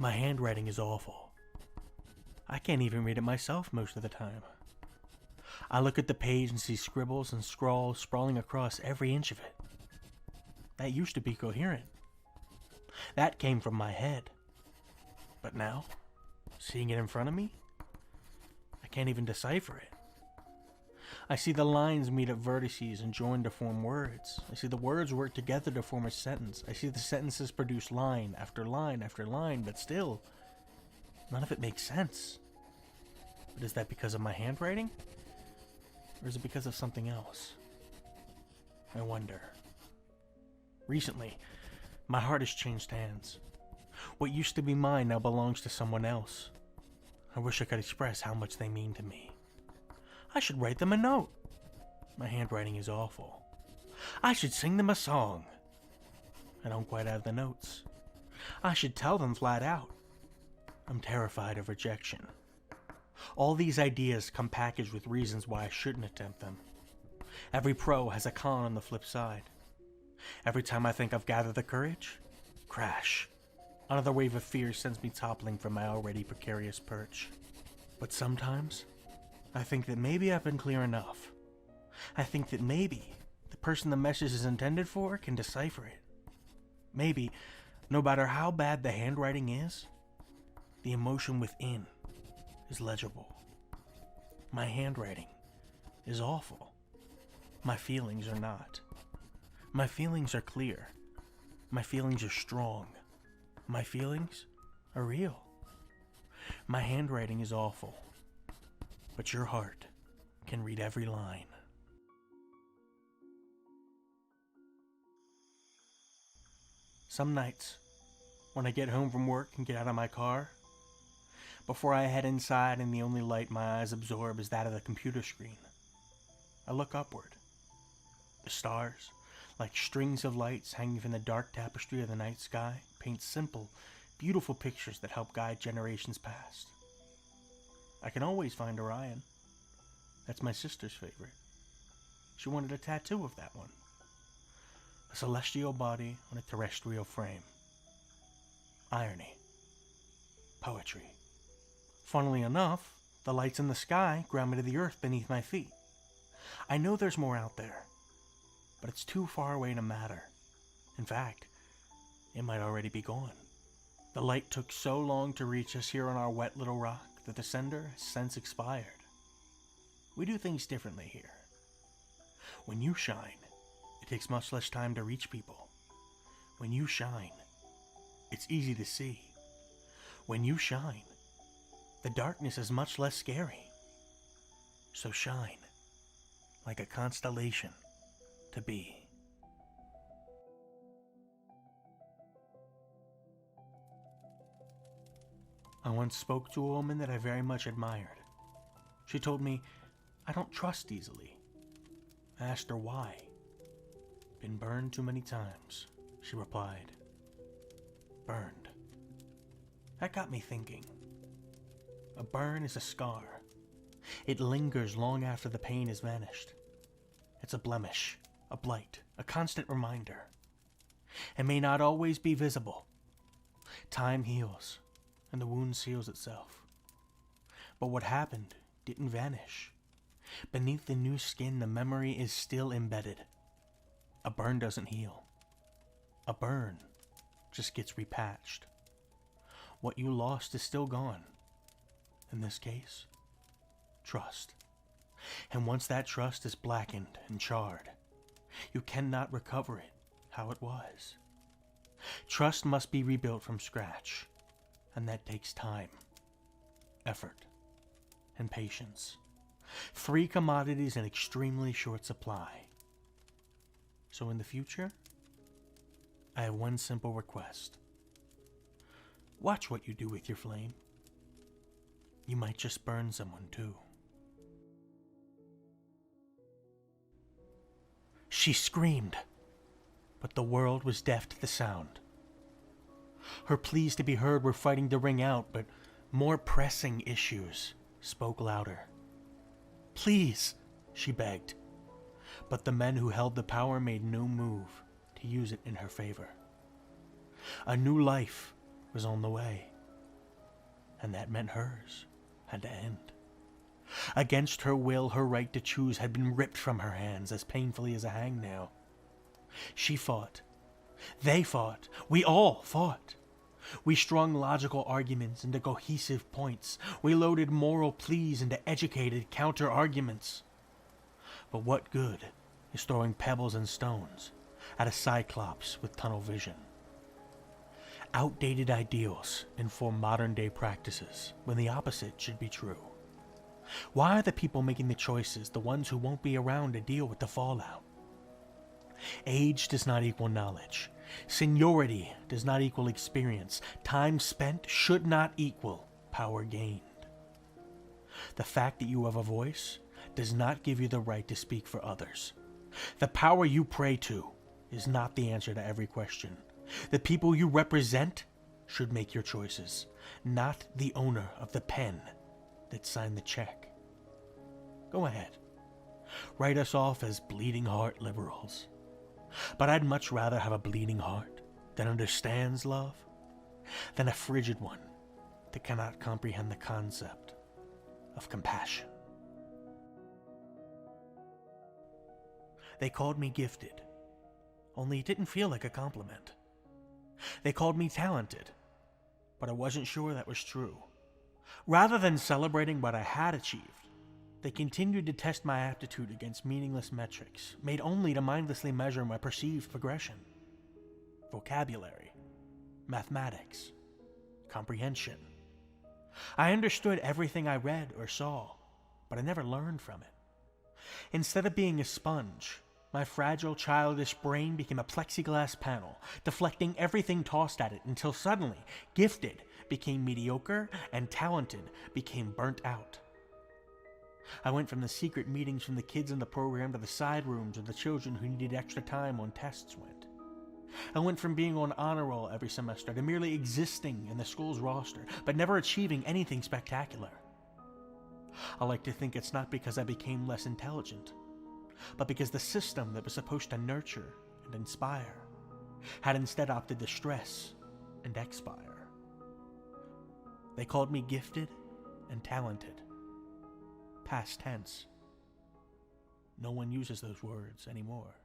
My handwriting is awful. I can't even read it myself most of the time. I look at the page and see scribbles and scrawls sprawling across every inch of it. That used to be coherent. That came from my head. But now, seeing it in front of me, I can't even decipher it. I see the lines meet at vertices and join to form words. I see the words work together to form a sentence. I see the sentences produce line after line after line, but still, none of it makes sense. But is that because of my handwriting? Or is it because of something else? I wonder. Recently, my heart has changed hands. What used to be mine now belongs to someone else. I wish I could express how much they mean to me. I should write them a note. My handwriting is awful. I should sing them a song. I don't quite have the notes. I should tell them flat out. I'm terrified of rejection. All these ideas come packaged with reasons why I shouldn't attempt them. Every pro has a con on the flip side. Every time I think I've gathered the courage, crash. Another wave of fear sends me toppling from my already precarious perch. But sometimes, I think that maybe I've been clear enough. I think that maybe the person the message is intended for can decipher it. Maybe, no matter how bad the handwriting is, the emotion within is legible. My handwriting is awful. My feelings are not. My feelings are clear. My feelings are strong. My feelings are real. My handwriting is awful. But your heart can read every line. Some nights, when I get home from work and get out of my car, before I head inside and the only light my eyes absorb is that of the computer screen, I look upward. The stars, like strings of lights hanging from the dark tapestry of the night sky, paint simple, beautiful pictures that help guide generations past. I can always find Orion. That's my sister's favorite. She wanted a tattoo of that one. A celestial body on a terrestrial frame. Irony. Poetry. Funnily enough, the lights in the sky ground me to the earth beneath my feet. I know there's more out there, but it's too far away to matter. In fact, it might already be gone. The light took so long to reach us here on our wet little rock that the sender has since expired. We do things differently here. When you shine, it takes much less time to reach people. When you shine, it's easy to see. When you shine, the darkness is much less scary. So shine, like a constellation to be. I once spoke to a woman that I very much admired. She told me, I don't trust easily. I asked her why. Been burned too many times, she replied. Burned. That got me thinking. A burn is a scar. It lingers long after the pain has vanished. It's a blemish, a blight, a constant reminder. It may not always be visible. Time heals, and the wound seals itself. But what happened didn't vanish. Beneath the new skin, the memory is still embedded. A burn doesn't heal. A burn just gets repatched. What you lost is still gone. In this case, trust. And once that trust is blackened and charred, you cannot recover it how it was. Trust must be rebuilt from scratch, and that takes time, effort, and patience. 3 commodities in extremely short supply. So in the future, I have one simple request. Watch what you do with your flame. You might just burn someone too. She screamed, but the world was deaf to the sound. Her pleas to be heard were fighting to ring out, but more pressing issues spoke louder. Please, she begged, but the men who held the power made no move to use it in her favor. A new life was on the way, and that meant hers had to end. Against her will, her right to choose had been ripped from her hands as painfully as a hangnail. She fought. They fought. We all fought. We strung logical arguments into cohesive points. We loaded moral pleas into educated counter-arguments. But what good is throwing pebbles and stones at a cyclops with tunnel vision? Outdated ideals inform modern-day practices when the opposite should be true. Why are the people making the choices the ones who won't be around to deal with the fallout? Age does not equal knowledge. Seniority does not equal experience. Time spent should not equal power gained. The fact that you have a voice does not give you the right to speak for others. The power you pray to is not the answer to every question. The people you represent should make your choices, not the owner of the pen that signed the check. Go ahead. Write us off as bleeding heart liberals. But I'd much rather have a bleeding heart that understands love than a frigid one that cannot comprehend the concept of compassion. They called me gifted, only it didn't feel like a compliment. They called me talented, but I wasn't sure that was true. Rather than celebrating what I had achieved, they continued to test my aptitude against meaningless metrics, made only to mindlessly measure my perceived progression. Vocabulary, mathematics, comprehension. I understood everything I read or saw, but I never learned from it. Instead of being a sponge, my fragile, childish brain became a plexiglass panel, deflecting everything tossed at it until suddenly, gifted became mediocre and talented became burnt out. I went from the secret meetings from the kids in the program to the side rooms of the children who needed extra time when tests went. I went from being on honor roll every semester to merely existing in the school's roster, but never achieving anything spectacular. I like to think it's not because I became less intelligent, but because the system that was supposed to nurture and inspire had instead opted to stress and expire. They called me gifted and talented. Past tense. No one uses those words anymore.